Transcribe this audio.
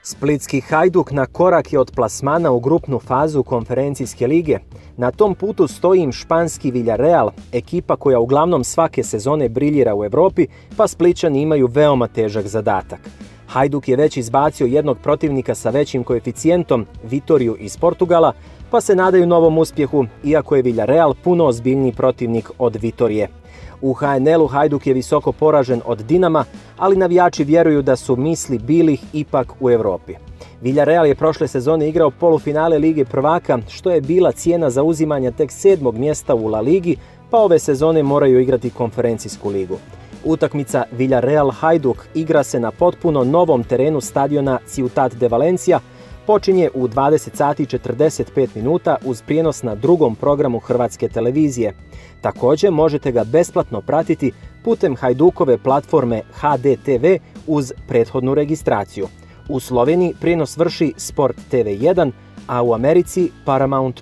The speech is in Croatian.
Splitski Hajduk na korak je od plasmana u grupnu fazu konferencijske lige. Na tom putu stoji im španski Villarreal, ekipa koja uglavnom svake sezone briljira u Europi, pa Splićani imaju veoma težak zadatak. Hajduk je već izbacio jednog protivnika sa većim koeficijentom, Vitoriju iz Portugala, pa se nadaju novom uspjehu, iako je Villarreal puno ozbiljniji protivnik od Vitorije. U HNL-u Hajduk je visoko poražen od Dinama, ali navijači vjeruju da su misli bilih ipak u Europi. Villarreal je prošle sezone igrao polufinale Lige prvaka, što je bila cijena za uzimanje tek 7. mjesta u La Ligi, pa ove sezone moraju igrati konferencijsku ligu. Utakmica Villarreal-Hajduk igra se na potpuno novom terenu stadiona Ciutat de Valencia, počinje u 20 sati i 45 minuta uz prijenos na drugom programu Hrvatske televizije. Također možete ga besplatno pratiti putem Hajdukove platforme HDTV uz prethodnu registraciju. U Sloveniji prijenos vrši Sport TV1, a u Americi Paramount+.